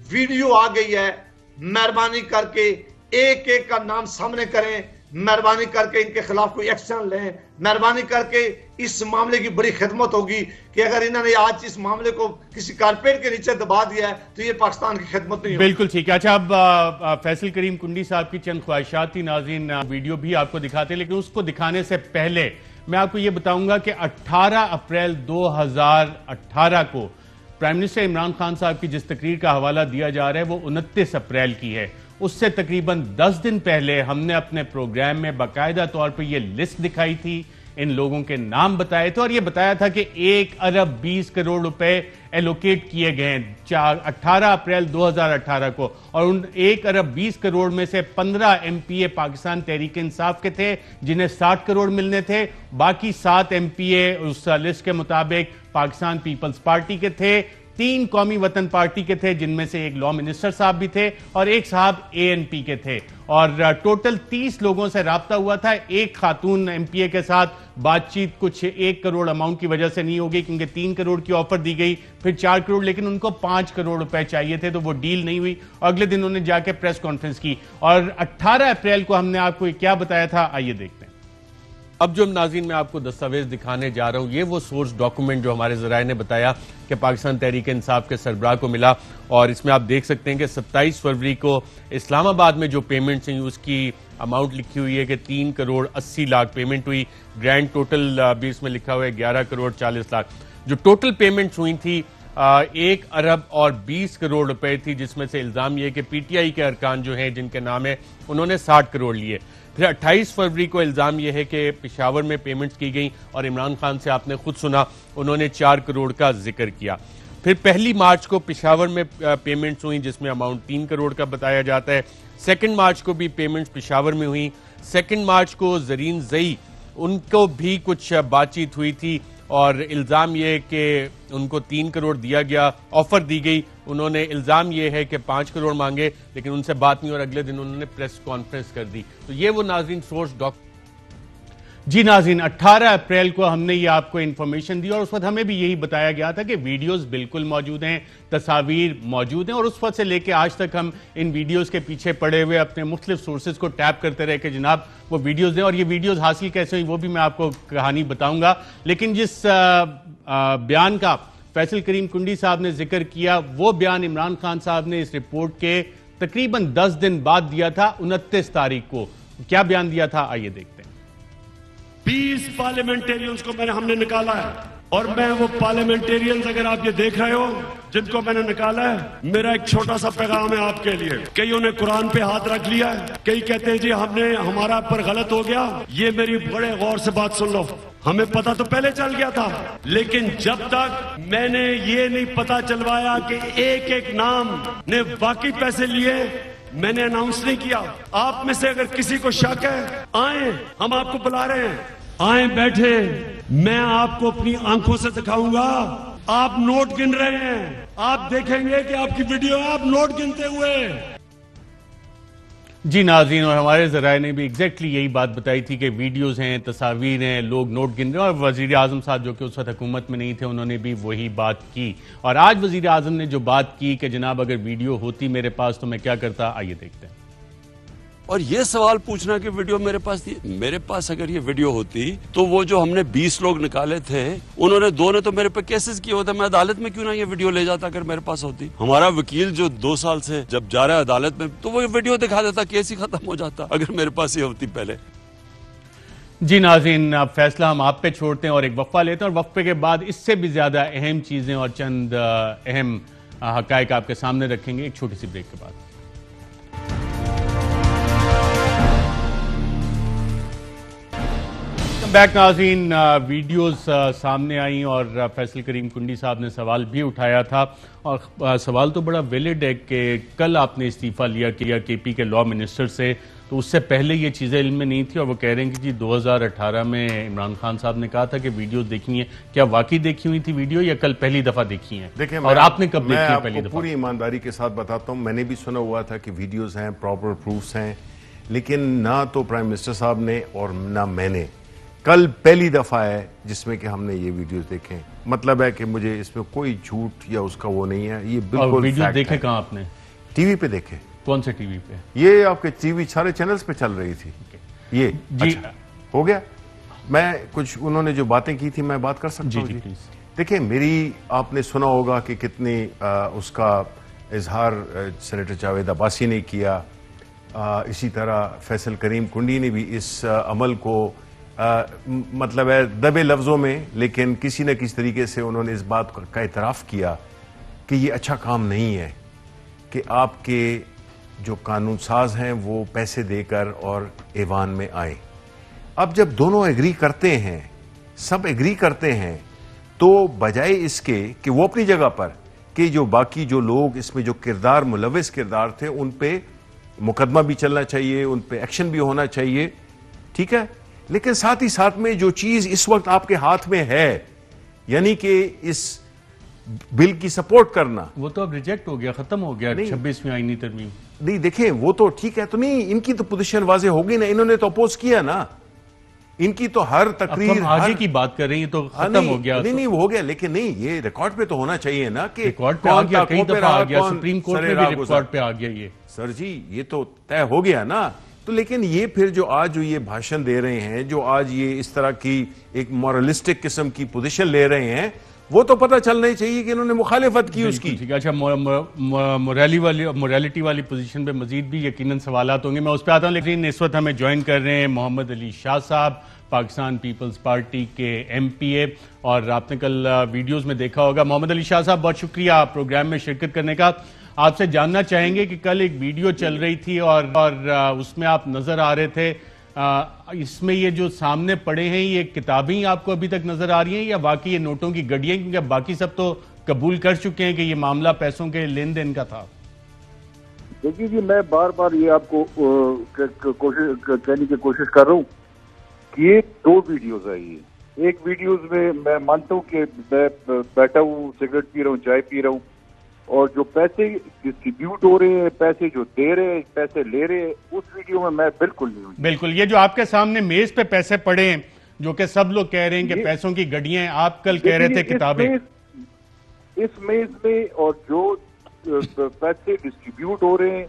वीडियो आ गई है। मेहरबानी करके एक एक का नाम सामने करें, मेहरबानी करके इनके खिलाफ कोई एक्शन लें, मेहरबानी करके इस मामले की बड़ी खिदमत होगी कि अगर इन्होंने आज इस मामले को किसी कारपेट के नीचे दबा दिया है तो ये पाकिस्तान की खिदमत नहीं होगी। बिल्कुल ठीक है। अच्छा, अब फैसल करीम कुंडी साहब की चंद ख्वाहिशात थी, नाज़रीन वीडियो भी आपको दिखाते, लेकिन उसको दिखाने से पहले मैं आपको ये बताऊंगा कि 18 अप्रैल 2018 को प्राइम मिनिस्टर इमरान खान साहब की जिस तकरीर का हवाला दिया जा रहा है वो 29 अप्रैल की है। उससे तकरीबन 10 दिन पहले हमने अपने प्रोग्राम में बाकायदा तौर पर यह लिस्ट दिखाई थी, इन लोगों के नाम बताए थे और यह बताया था कि 1 अरब 20 करोड़ रुपए एलोकेट किए गए 18 अप्रैल 2018 को, और उन 1 अरब 20 करोड़ में से 15 MPA पाकिस्तान तहरीक इंसाफ के थे जिन्हें 60 करोड़ मिलने थे, बाकी 7 MPA उस लिस्ट के मुताबिक पाकिस्तान पीपल्स पार्टी के थे, 3 कौमी वतन पार्टी के थे जिनमें से एक लॉ मिनिस्टर साहब भी थे और एक साहब ANP के थे, और टोटल 30 लोगों से राब्ता हुआ था। एक खातून MPA के साथ बातचीत कुछ 1 करोड़ अमाउंट की वजह से नहीं होगी क्योंकि 3 करोड़ की ऑफर दी गई, फिर 4 करोड़, लेकिन उनको 5 करोड़ रुपए चाहिए थे तो वो डील नहीं हुई। अगले दिन उन्होंने जाके प्रेस कॉन्फ्रेंस की और 18 अप्रैल को हमने आपको क्या बताया था, आइए देखते हैं। अब जो नाज़रीन मैं आपको दस्तावेज दिखाने जा रहा हूं, ये वो सोर्स डॉक्यूमेंट जो हमारे ज़राए ने बताया कि पाकिस्तान तहरीक इंसाफ के सरबराह को मिला, और इसमें आप देख सकते हैं कि 27 फरवरी को इस्लामाबाद में जो पेमेंट्स हुई उसकी अमाउंट लिखी हुई है कि 3 करोड़ 80 लाख पेमेंट हुई। ग्रैंड टोटल भी इसमें लिखा हुआ है 11 करोड़ 40 लाख। जो टोटल पेमेंट्स हुई थी 1 अरब और 20 करोड़ रुपए थी, जिसमें से इल्जाम यह कि PTI के अरकान जो हैं जिनके नाम है उन्होंने 60 करोड़ लिए। फिर 28 फरवरी को इल्जाम यह है कि पेशावर में पेमेंट्स की गई और इमरान खान से आपने खुद सुना उन्होंने 4 करोड़ का जिक्र किया। फिर 1 मार्च को पेशावर में पेमेंट्स हुई जिसमें अमाउंट 3 करोड़ का बताया जाता है। 2 मार्च को भी पेमेंट्स पेशावर में हुई। 2 मार्च को जरीन जई उनको भी कुछ बातचीत हुई थी और इल्ज़ाम यह है कि उनको 3 करोड़ दिया गया, ऑफर दी गई, उन्होंने इल्ज़ाम यह है कि 5 करोड़ मांगे लेकिन उनसे बात नहीं और अगले दिन उन्होंने प्रेस कॉन्फ्रेंस कर दी। तो ये वो नाज़रीन सोर्स जी नाज़रीन, 18 अप्रैल को हमने ये आपको इन्फॉर्मेशन दी और उस वक्त हमें भी यही बताया गया था कि वीडियोस बिल्कुल मौजूद हैं, तस्वीर मौजूद हैं और उस वक्त से लेके आज तक हम इन वीडियोस के पीछे पड़े हुए अपने मुख्तलिफ सोर्सेज को टैप करते रहे कि जनाब वो वीडियोस दें, और ये वीडियोस हासिल कैसे हुई वो भी मैं आपको कहानी बताऊंगा। लेकिन जिस बयान का फैसल करीम कुंडी साहब ने जिक्र किया, वो बयान इमरान खान साहब ने इस रिपोर्ट के तकरीबन 10 दिन बाद दिया था, 29 तारीख को। क्या बयान दिया था, आइए देखते हैं। 20 पार्लियामेंटेरियंस को हमने निकाला है और मैं वो पार्लियामेंटेरियंस, अगर आप ये देख रहे हो जिनको मैंने निकाला है, मेरा एक छोटा सा पैगाम है आपके लिए। कईयों ने कुरान पे हाथ रख लिया है, कई कहते हैं जी हमारा पर गलत हो गया। ये मेरी बड़े गौर से बात सुन लो, हमें पता तो पहले चल गया था, लेकिन जब तक मैंने ये नहीं पता चलवाया कि एक एक नाम ने बाकी पैसे लिए, मैंने अनाउंस नहीं किया। आप में से अगर किसी को शक है, आए, हम आपको बुला रहे हैं, आए बैठे, मैं आपको अपनी आंखों से दिखाऊंगा। आप नोट गिन रहे हैं, आप देखेंगे कि आपकी वीडियो है, आप नोट गिनते हुए। जी नाज़रीन, और हमारे ज़राए ने भी एग्जैक्टली यही बात बताई थी कि वीडियोस हैं, तस्वीर हैं, लोग नोट गिन रहे हैं। और वज़ीर आज़म साहब जो कि उस वक्त हुकूमत में नहीं थे, उन्होंने भी वही बात की। और आज वज़ीर आज़म ने जो बात की कि जनाब अगर वीडियो होती मेरे पास तो मैं क्या करता, आइए देखते हैं। और ये सवाल पूछना कि वीडियो मेरे पास थी, मेरे पास अगर ये वीडियो होती तो वो जो हमने 20 लोग निकाले थे, उन्होंने 2 ने तो मेरे पे केसेस किए होते, मैं अदालत में क्यों ना ये वीडियो ले जाता अगर मेरे पास होती। हमारा वकील जो 2 साल से जब जा रहा है अदालत में, तो वो वीडियो दिखा देता, केस ही खत्म हो जाता अगर मेरे पास ये होती पहले। जी नाज़रीन, अब फैसला हम आप पे छोड़ते हैं और एक वक्फा लेते हैं, और वक्फे के बाद इससे भी ज्यादा अहम चीजें और चंद अहम हकायक आपके सामने रखेंगे एक छोटी सी ब्रेक के बाद। बैक नाज़रीन, वीडियोस सामने आई और फैसल करीम कुंडी साहब ने सवाल भी उठाया था, और सवाल तो बड़ा वैलिड है कि कल आपने इस्तीफा लिया केपी के लॉ मिनिस्टर से, तो उससे पहले ये चीज़ें इल्म में नहीं थी, और वो कह रहे हैं कि जी 2018 में इमरान खान साहब ने कहा था कि वीडियोस देखी हैं। क्या वाकई देखी हुई थी वीडियो या कल पहली दफा देखी हैं? देखिए, और आपने कब देखी है पहली दफा? पूरी ईमानदारी के साथ बताता हूँ, मैंने भी सुना हुआ था कि वीडियोस हैं, प्रॉपर प्रूफ्स हैं, लेकिन ना तो प्राइम मिनिस्टर साहब ने और ना मैंने, कल पहली दफा है जिसमें कि हमने ये वीडियोस देखे। मतलब है कि मुझे इसमें कोई झूठ या उसका वो नहीं है, ये बिल्कुल वीडियो देखे कहाँ आपने? टीवी पे देखे। कौन से टीवी पे? ये आपके टीवी सारे चैनल्स पे चल रही थी ये। जी अच्छा, हो गया। मैं कुछ उन्होंने जो बातें की थी मैं बात कर सकता हूँ? जी देखिए, मेरी आपने सुना होगा कि कितनी उसका इजहार सेनेटर जावेद अब्बासी ने किया, इसी तरह फैसल करीम कुंडी ने भी इस अमल को मतलब है दबे लफ्जों में, लेकिन किसी न किसी तरीके से उन्होंने इस बात का इतराफ किया कि ये अच्छा काम नहीं है कि आपके जो कानून साज हैं वो पैसे देकर और ऐवान में आए। अब जब दोनों एग्री करते हैं, सब एग्री करते हैं, तो बजाय इसके कि वो अपनी जगह पर कि जो बाकी जो लोग इसमें जो किरदार मुलविस किरदार थे उन पे मुकदमा भी चलना चाहिए, उन पे एक्शन भी होना चाहिए, ठीक है, लेकिन साथ ही साथ में जो चीज इस वक्त आपके हाथ में है, यानी कि इस बिल की सपोर्ट करना, वो तो अब रिजेक्ट हो गया, खत्म हो गया 26वीं आईनी तरमीम। नहीं देखें, वो तो ठीक है, तो नहीं, इनकी तो पोजीशन वाजे होगी ना, इन्होंने तो अपोज किया ना, इनकी तो हर तकरीर आगे की बात कर रही है तो खत्म हो गया। नहीं वो हो गया, लेकिन नहीं, ये रिकॉर्ड पे तो होना चाहिए ना कि रिकॉर्ड पे आ गया, कई दफा आ गया, सुप्रीम कोर्ट में भी रिकॉर्ड पे आ गया ये। सर जी, ये तो तय हो गया ना। तो लेकिन ये फिर जो आज जो ये भाषण दे रहे हैं, जो आज ये इस तरह की एक मॉरलिस्टिक किस्म की पोजीशन ले रहे हैं, वो तो पता चलना ही चाहिए कि इन्होंने मुखालिफत की उसकी। ठीक है, अच्छा, मोरालिटी वाली पोजीशन पे मजीद भी यकीनन सवालात होंगे, मैं उस पर आता हूँ। लेकिन इस वक्त हमें ज्वाइन कर रहे हैं मोहम्मद अली शाह साहब, पाकिस्तान पीपल्स पार्टी के MPA, और आपने कल वीडियोस में देखा होगा। मोहम्मद अली शाह साहब, बहुत शुक्रिया प्रोग्राम में शिरकत करने का। आपसे जानना चाहेंगे कि कल एक वीडियो चल रही थी और उसमें आप नजर आ रहे थे, इसमें ये जो सामने पड़े हैं ये किताबें आपको अभी तक नजर आ रही हैं या बाकी ये नोटों की गड्डियां, क्योंकि बाकी सब तो कबूल कर चुके हैं कि ये मामला पैसों के लेन देन का था? देखिए जी, मैं बार बार ये आपको कहने की कोशिश कर रहा हूँ कि ये 2 वीडियोस आई है। एक वीडियोस में मैं मानता हूँ कि मैं बैठा हूँ, सिगरेट पी रहा हूँ, चाय पी रहा हूँ, और जो पैसे डिस्ट्रीब्यूट हो रहे हैं, पैसे जो दे रहे हैं, पैसे ले रहे हैं, उस वीडियो में मैं बिल्कुल नहीं हूँ। बिल्कुल, ये जो आपके सामने मेज पे पैसे पड़े हैं जो कि सब लोग कह रहे हैं कि पैसों की गड्डियां हैं, आप कल कह रहे थे किताबें। इस मेज में और जो पैसे डिस्ट्रीब्यूट हो रहे हैं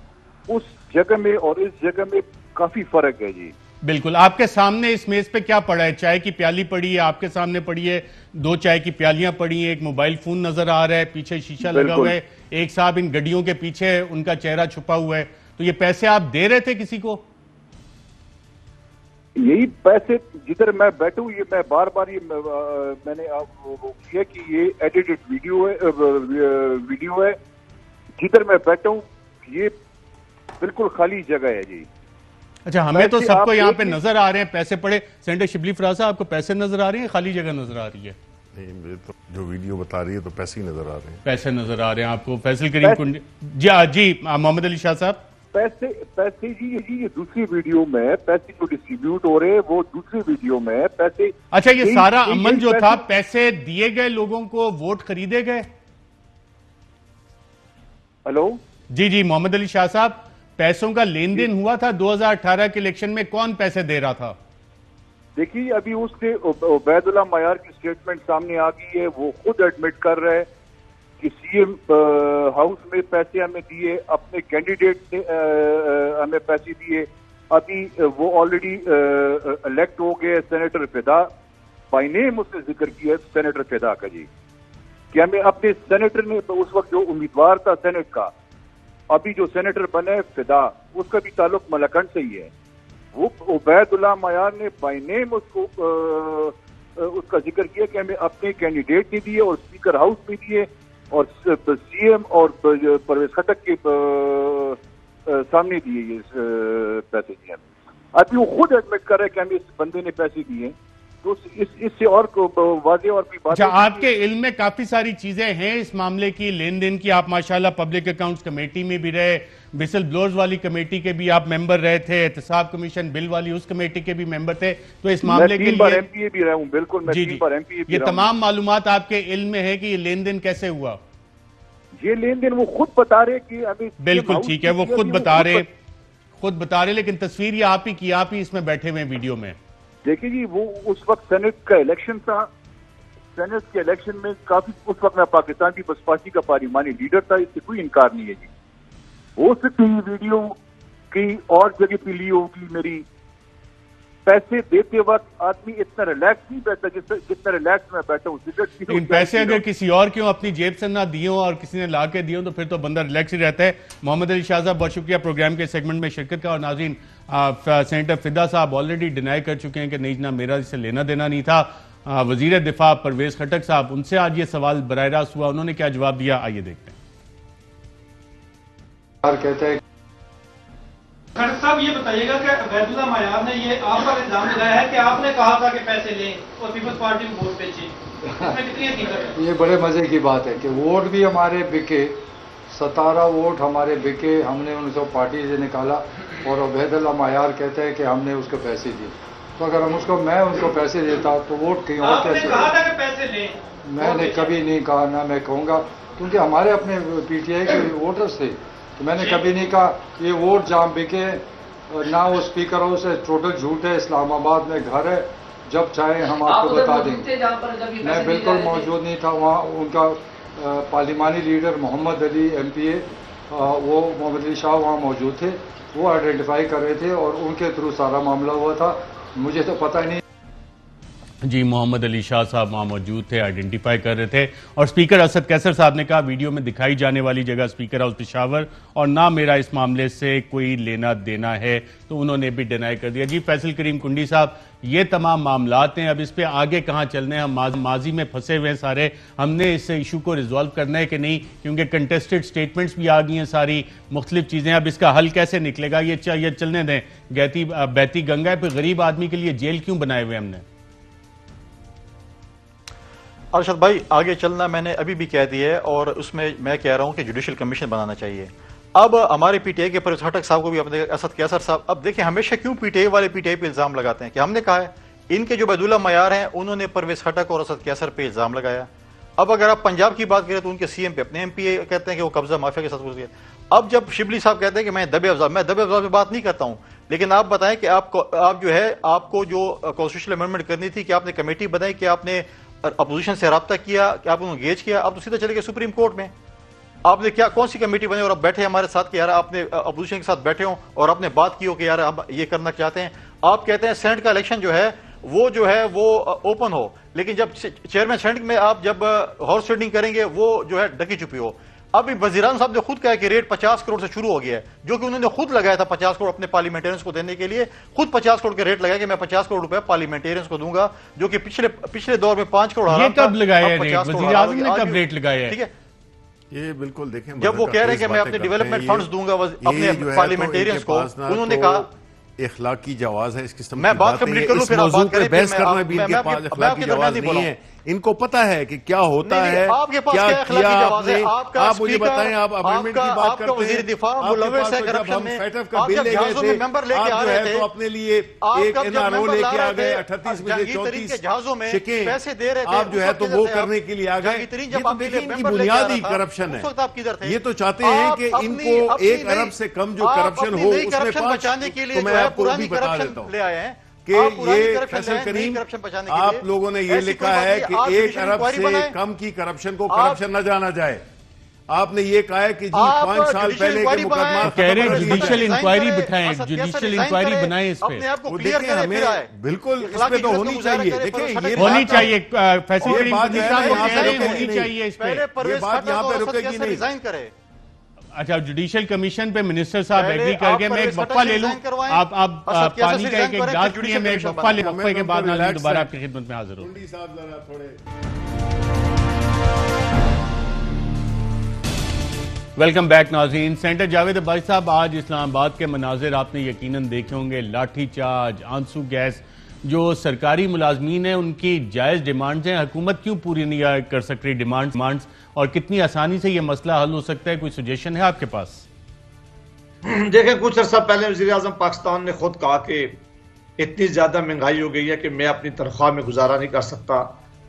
उस जगह में और इस जगह में काफी फर्क है जी। बिल्कुल, आपके सामने इस मेज पे क्या पड़ा है? चाय की प्याली पड़ी है, आपके सामने पड़ी है 2 चाय की प्यालियां पड़ी हैं, एक मोबाइल फोन नजर आ रहा है, पीछे शीशा लगा हुआ है, एक साहब इन गड्डियों के पीछे है, उनका चेहरा छुपा हुआ है। तो ये पैसे आप दे रहे थे किसी को? यही पैसे जिधर मैं बैठूं, ये मैं बार बार ये मैंने किया कि ये एडिटेड वीडियो है। जिधर मैं बैठा हूं ये बिल्कुल खाली जगह है जी। अच्छा, हमें तो सबको यहाँ पे नजर आ रहे हैं पैसे पड़े। सेनेटर शिबली फराज साहब, आपको पैसे नजर आ रहे हैं, खाली जगह नजर आ रही है? नहीं, मुझे तो जो वीडियो बता रही है तो पैसे ही नजर आ रहे हैं। पैसे नजर आ रहे हैं आपको? फैसल करीम कुंडी जी मोहम्मद अली शाह साहब, पैसे जी ये दूसरी वीडियो में पैसे जो डिस्ट्रीब्यूट हो रहे हैं वो दूसरी वीडियो में पैसे। अच्छा, ये सारा अमल जो था, पैसे दिए गए लोगों को, वोट खरीदे गए? हेलो जी मोहम्मद अली शाह साहब, पैसों का लेन देन हुआ था 2018 के इलेक्शन में, कौन पैसे दे रहा था? देखिए, अभी उसके उबैदुल्लाह मयार की स्टेटमेंट सामने आ गई है। वो खुद एडमिट कर रहे हैं कि सीएम हाउस में पैसे हमें दिए, अपने कैंडिडेट ने हमें पैसे दिए। अभी वो ऑलरेडी इलेक्ट हो गए। सेनेटर फिदा बाय नेम उसने जिक्र किया, सेनेटर फिदा का जी, कि हमें अपने सेनेटर ने, उस वक्त जो उम्मीदवार था सेनेट का, अभी जो सेनेटर बने फिदा, उसका भी ताल्लुक मलकंड से ही है। वो उबैदुल्लाह मयार ने बाय नेम उसको उसका जिक्र किया कि हमें अपने कैंडिडेट ने दिए और स्पीकर हाउस में दिए और सीएम और परवेज खटक के सामने दिए ये पैसे दिए। अभी वो खुद एडमिट कर रहे हैं कि हमें इस बंदे ने पैसे दिए। तो इससे और वाज़ेह और भी बात। आपके इल्म में काफी सारी चीजें हैं इस मामले की, लेन देन की। आप माशाल्लाह पब्लिक अकाउंट्स कमेटी में भी रहे, विसल ब्लोअर्स वाली कमेटी के भी आप मेंबर रहे थे, एहतसाब कमीशन बिल वाली उस कमेटी के भी मेंबर थे। तो इस मामले के लिए एमपीए भी रहा हूं। बिल्कुल, मैं 3 बार एमपीए भी ये तमाम मालूमात आपके इल्म में है कि ये लेन देन कैसे हुआ? ये लेन देन वो खुद बता रहे कि अभी बिल्कुल ठीक है, वो खुद बता रहे, लेकिन तस्वीर ये आप ही इसमें बैठे हुए वीडियो में। देखिए जी, वो उस वक्त सेनेट का इलेक्शन था। सेनेट के इलेक्शन में काफी, उस वक्त मैं पाकिस्तान की बसपा पार्टी का पार्लिमानी लीडर था, इससे कोई इनकार नहीं है जी। हो सकती है वीडियो की और जगह पे ली होगी मेरी। पैसे देते वक्त आदमी इतना रिलैक्स नहीं बैठता जितना रिलैक्स में बैठा हूँ। लेकिन पैसे अगर किसी और क्यों अपनी जेब से ना दिए और किसी ने ला के दिए तो फिर तो बंदा रिलैक्स ही रहता है। मोहम्मद अली शाह साहब, बहुत शुक्रिया प्रोग्राम के सेगमेंट में शिरकत का। और नाज़रीन, सेनेटर फिदा साहब ऑलरेडी डिनाई कर चुके हैं कि नहीं ना, मेरा इससे लेना देना नहीं था। वजीर दिफा परवेज खटक साहब, उनसे आज ये सवाल बराह रास्त हुआ, उन्होंने क्या जवाब दिया, आइए देखते हैं। कहते हैं खटक साहब, ये बताइएगा कि उबैदुल्लाह मयार ने ये आप पर इल्जाम लगाया है कि आपने कहा था कि पैसे लें और पीपल्स पार्टी को वोट बेचें, इसमें कितनी हकीकत है? ये बड़े मजे की बात है कि वोट भी हमारे बिके, 17 वोट हमारे बिके, हमने उनको पार्टी से निकाला और उबैदुल्लाह मयार कहते हैं कि हमने उसको पैसे दिए। तो अगर मैं उनको पैसे देता तो वोट कहीं और कैसे? कहा था कि पैसे लें, मैंने कभी नहीं कहा, ना मैं कहूँगा, क्योंकि हमारे अपने पीटीआई के वोटर्स थे। तो मैंने कभी नहीं कहा ये वोट जहाँ बिके, ना वो स्पीकर हाउस है, टोटल झूठ है। इस्लामाबाद में घर है, जब चाहे हम आपको बता देंगे। मैं बिल्कुल मौजूद नहीं था वहाँ। उनका पार्लिमानी लीडर मोहम्मद अली एमपीए, वो मोहम्मद अली शाह वहाँ मौजूद थे, वो आइडेंटिफाई कर रहे थे और उनके थ्रू सारा मामला हुआ था। मुझे तो पता ही नहीं। जी, मोहम्मद अली शाह साहब वहाँ मौजूद थे, आइडेंटिफाई कर रहे थे। और स्पीकर असद कैसर साहब ने कहा वीडियो में दिखाई जाने वाली जगह स्पीकर हाउस पेशावर और ना मेरा इस मामले से कोई लेना देना है, तो उन्होंने भी डिनाई कर दिया। जी फैसल करीम कुंडी साहब, ये तमाम मामलात हैं, अब इस पे आगे कहाँ चलने हैं? हम माजी में फंसे हुए हैं सारे, हमने इस इशू को रिजॉल्व करना है कि नहीं? क्योंकि कंटेस्टेड स्टेटमेंट्स भी आ गई हैं, सारी मुख्तलिफ चीज़ें। अब इसका हल कैसे निकलेगा? ये चलने दें, बहती गंगा पे गरीब आदमी के लिए जेल क्यों बनाए हुए हमने? अरशद भाई, आगे चलना मैंने अभी भी कह दिया है और उसमें मैं कह रहा हूं कि जुडिशल कमीशन बनाना चाहिए। अब हमारे पीटीआई के परवेज खटक साहब को भी अपने असद कैसर साहब, अब देखिए हमेशा क्यों पीटीआई वाले पीटीआई पे इल्जाम लगाते हैं कि हमने कहा है, इनके जो उबैदुल्लाह मयार हैं उन्होंने परवेज खटक और असद कैसर पे इल्जाम लगाया। अब अगर आप पंजाब की बात करें तो उनके सीएम पे अपने एमपीए कहते हैं कि वो कब्जा माफिया के साथ घुस गए। अब जब शिबली साहब कहते हैं कि मैं दबे अफजाल, मैं दबे अफजाल की बात नहीं करता हूं, लेकिन आप बताएं कि आप जो है आपको जो कॉन्स्टिट्यूशनल अमेंडमेंट करनी थी कि आपने कमेटी बनाई, कि आपने अपोजिशन से रब्ता किया, कि आपने एंगेज किया, आप तो सीधा चले गए सुप्रीम कोर्ट में। आपने क्या कौन सी कमेटी बनी और आप बैठे हमारे साथ कि यार आपने अपोजिशन के साथ बैठे हो और आपने बात की हो कि यार हम ये करना चाहते हैं। आप कहते हैं सेनेट का इलेक्शन जो है वो ओपन हो, लेकिन जब चेयरमैन सेनेट में आप जब हॉर्स ट्रेडिंग करेंगे वो जो है ढकी छुपी हो। अभी वजीरान साहब ने खुद कहा कि रेट 50 करोड़ से शुरू हो गया है, जो कि उन्होंने खुद लगाया था 50 करोड़ अपने पार्लियामेंटेरियंस को देने के लिए, खुद 50 करोड़ के रेट लगाया कि मैं 50 करोड़ रुपए पार्लियामेंटेरियंस को दूंगा, जो कि पिछले दौर में 5 करोड़। ये कब लगाया है रेट? वजीर आज़म ने कब रेट लगाया है? ठीक है, ये बिल्कुल देखें, जब वो कह रहे हैं कि मैं अपने डेवलपमेंट फंड्स दूंगा अपने पार्लियामेंटेरियंस को, उन्होंने कहा इखलाकी जवाज है इस किस्म की मैं बात कंप्लीट कर लूं, फिर आप बात करें। बहस करना भी इनके पास इखलाकी जवाज नहीं है, इनको पता है कि क्या होता है, आपके पास क्या किया आपने। आप मुझे बताएं, आप अमेंडमेंट की बात करते हैं, वज़ीर दिफा मुलव्वस है करप्शन में, फैटफ का बिल ले गए थे, मेंबर लेके आ रहे थे तो अपने लिए एक एनआरओ लेके आ गए 38 में से 34 जहाजों में शिकें पैसे दे रहे थे, आप जो है तो वो करने के लिए आ गए। ये तो देखिए इनकी बुनियादी करप्शन है। ये तो चाहते हैं कि इनको 1 अरब से कम जो करप्शन हो उसमें 5, बचाने के लिए तो मैं आपको भी बता देता हूँ ले आए हैं कि ये फैसल करीम आप लोगों ने ये लिखा है कि 1 अरब से कम की करप्शन को करप्शन न जाना जाए। आपने ये कहा है कि जी 5 साल पहले के मुकदमा कह रहे हैं जुडिशियल इंक्वायरी बिठाएं, जुडिशियल इंक्वायरी बनाएं इस पे। देखिए हमें बिल्कुल इस पे तो होनी चाहिए। देखिए ये होनी चाहिए, फैसल करीम बात होनी चाहिए इस पे। ये बात यहाँ पे रुकेगी नहीं। रिजाइन करे। अच्छा, जुडिशियल कमिशन पे मिनिस्टर साहब एग्री करके मैं एक वक्फा ले लूं। आप पानी का एक गिलास पिए, मैं एक वक्फा ले, वक्फे के बाद नाज़रीन दोबारा आपकी खिदमत में हाजिर हूं। वेलकम बैक नाज़रीन। सेनेटर जावेद अब्बासी साहब, आज इस्लामाबाद के मनाजिर आपने यकीनन देखे होंगे, लाठी चार्ज, आंसू गैस। जो सरकारी मुलाजमीन हैं उनकी जायज़ डिमांड्स हैं, हुकूमत क्यों पूरी नहीं कर सक रही डिमांड्स, और कितनी आसानी से यह मसला हल हो सकता है? कोई सजेशन है आपके पास? देखें, कुछ अर्सा पहले वज़ीर आज़म पाकिस्तान ने खुद कहा कि इतनी ज्यादा महंगाई हो गई है कि मैं अपनी तनख्वाह में गुजारा नहीं कर सकता।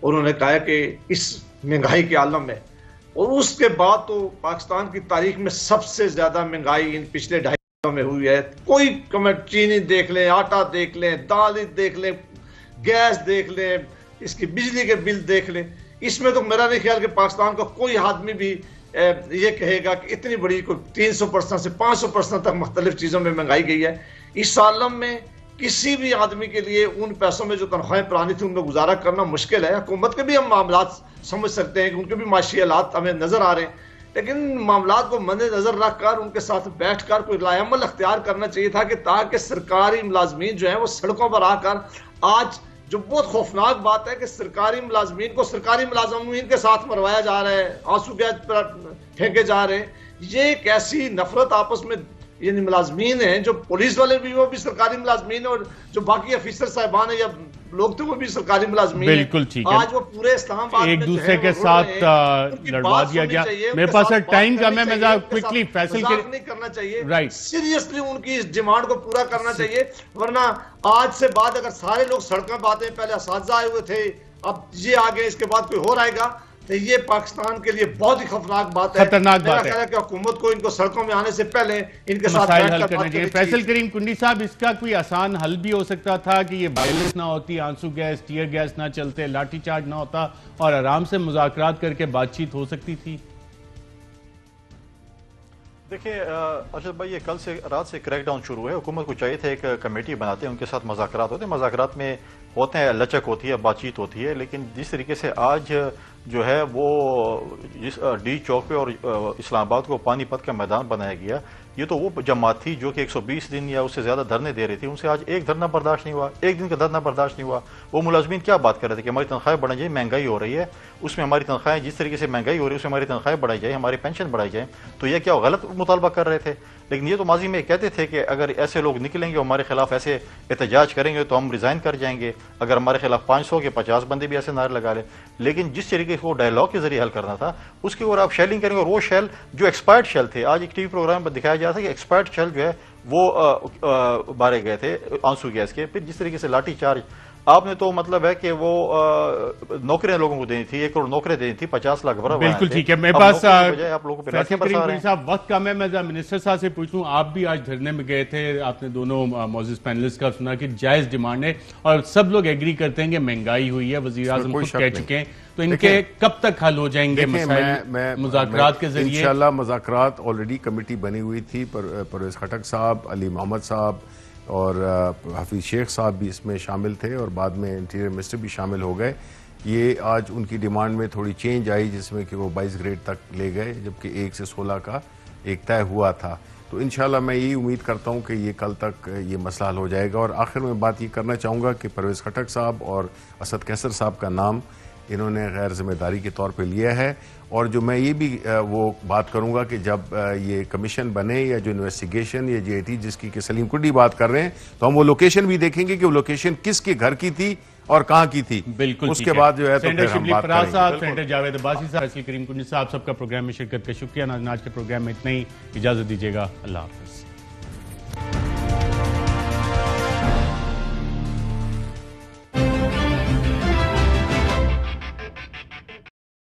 उन्होंने कहा कि इस महंगाई के आलम में, और उसके बाद तो पाकिस्तान की तारीख में सबसे ज्यादा महंगाई इन पिछले 2.5 में हुई है। कोई कमेंट, चीनी देख लें, आटा देख लें, दाल देख लें, गैस देख लें, इसकी बिजली के बिल देख लें, इसमें तो मेरा नहीं ख्याल कि पाकिस्तान का कोई आदमी भी ये कहेगा कि इतनी बड़ी, कोई 300% से 500% तक मुख्तलिफ चीज़ों में महंगाई गई है। इस आलम में किसी भी आदमी के लिए उन पैसों में जो तनख्वाहें पुरानी थी उनमें गुजारा करना मुश्किल है। हुकूमत के भी हम मामला समझ सकते हैं कि उनके भी माशी हालात हमें नजर आ रहे हैं, लेकिन मामला को मद्देनजर रखकर उनके साथ बैठकर कोई लाएअमल अख्तियार करना चाहिए था कि ताकि सरकारी मुलाजमीन जो है वो सड़कों पर आकर, आज जो बहुत खौफनाक बात है कि सरकारी मुलाजमीन को सरकारी मुलाजमीन के साथ मरवाया जा रहा है, आंसू गैस फेंके जा रहे हैं। ये एक ऐसी नफरत आपस में, यानी मुलाजमीन हैं, जो पुलिस वाले भी वो भी सरकारी मुलाजमीन है, और जो बाकी अफीसर साहिबान है या लोग थे वो भी सरकारी मुलाजमीन। बिल्कुल ठीक है। आज वो पूरे इस्लामाबाद एक दूसरे के साथ लड़वा दिया गया। मेरे पास टाइम कम है, मैं क्विकली फैसल नहीं करना चाहिए, राइट, सीरियसली उनकी इस डिमांड को पूरा करना चाहिए। वरना आज से बाद अगर सारे लोग सड़कों पर आते हैं, पहले असातिज़ा आए हुए थे, अब ये आ गए, इसके बाद कोई और आएगा, तो ये पाकिस्तान के लिए बहुत ही खतरनाक बात है, खतरनाक बात है कि हुकूमत को इनको सड़कों में आने से पहले इनके साथ मसाइल हल करना चाहिए। फैसल करीम कुंडी साहब, इसका कोई आसान हल भी हो सकता था कि ये वायलेंस ना होती, आंसू गैस, टीयर गैस ना चलते, लाठीचार्ज ना होता, और आराम से मुज़ाकरात करके बातचीत हो सकती थी। देखिए अर्शद भाई, ये कल से रात से क्रैकडाउन शुरू है। हुकूमत को चाहिए था एक कमेटी बनाते हैं, उनके साथ मुज़ाकरात होते हैं, मुज़ाकरात में होते हैं, लचक होती है, बातचीत होती है, लेकिन जिस तरीके से आज जो है वो जिस डी चौक पे और इस्लामाबाद को पानीपत का मैदान बनाया गया, ये तो वो जमात थी जो कि 120 दिन या उससे ज़्यादा धरने दे रही थी, उनसे आज एक धरना बर्दाश्त नहीं हुआ, एक दिन का धरना बर्दाश्त नहीं हुआ। वो मुलाजमीन क्या बात कर रहे थे कि हमारी तनख्वाहें बढ़ाई जाए, महंगाई हो रही है, उसमें हमारी तनख्वाहें, जिस तरीके से महंगाई हो रही है उसमें हमारी तनख्वाहें बढ़ाई जाए, हमारी पेंशन बढ़ाई जाए। तो ये क्या गलत मुतालबा कर रहे थे? लेकिन ये तो माजी में कहते थे कि अगर ऐसे लोग निकलेंगे और हमारे खिलाफ ऐसे एहतजाज करेंगे तो हम रिजाइन कर जाएंगे, अगर हमारे खिलाफ 500 के 50 बंदे भी ऐसे नारे लगा ले। लेकिन जिस तरीके को डायलॉग के जरिए हल करना था, उसकी ओर आप शेलिंग करेंगे, और वो शेल जो एक्सपर्ट शेल थे, आज एक टीवी प्रोग्राम पर दिखाया जा रहा था कि एक्सपर्ट शेल जो है वो मारे गए थे आंसू गैस के। फिर जिस तरीके से लाठी चार्ज आपने तो मतलब है कि वो नौकरियां लोगों को देनी थी, 1 करोड़ नौकरियां देनी थी, 50 लाख बराबर। बिल्कुल ठीक है। मेरे पास आप लोगों पे लाठियां बरसा रहे हैं। साहब वक्त कम है, मैं मिनिस्टर साहब से पूछ लूं, आप भी आज धरने में गए थे, आपने दोनों मौजूद पैनलिस्ट का सुना कि जायज डिमांड है और सब लोग एग्री करते हैं कि महंगाई हुई है, वजीर आजम खुद कह चुके हैं, तो इनके कब तक हल हो जाएंगे मुज़ाकरात के जरिए? इंशाल्लाह मुज़ाकरात ऑलरेडी कमेटी बनी हुई थी, परवेज खटक साहब, अली मोहम्मद साहब और हफीज शेख साहब भी इसमें शामिल थे और बाद में इंटीरियर मिनिस्टर भी शामिल हो गए। ये आज उनकी डिमांड में थोड़ी चेंज आई जिसमें कि वो 22 ग्रेड तक ले गए, जबकि 1 से 16 का एक तय हुआ था। तो इंशाल्लाह मैं यही उम्मीद करता हूँ कि ये कल तक ये मसला हल हो जाएगा। और आखिर में बात ये करना चाहूँगा कि परवेज खटक साहब और असद कैसर साहब का नाम इन्होंने गैर जिम्मेदारी के तौर पे लिया है। और जो मैं ये भी वो बात करूंगा कि जब ये कमीशन बने या जो इन्वेस्टिगेशन या जेटी जिसकी कि सलीम कुड्डी बात कर रहे हैं, तो हम वो लोकेशन भी देखेंगे कि वो लोकेशन किसके घर की थी और कहाँ की थी। बिल्कुल, उसके बाद जो है तो सेनेटर फिर हम शिबली बात फराज साहब, करेंगे। सेनेटर जावेद अब्बासी साहब, फैसल करीम कुंडी साहब, सबका प्रोग्राम में शिरकत का शुक्रिया। आज के प्रोग्राम में इतना ही, इजाजत दीजिएगा, अल्लाह हाफिज।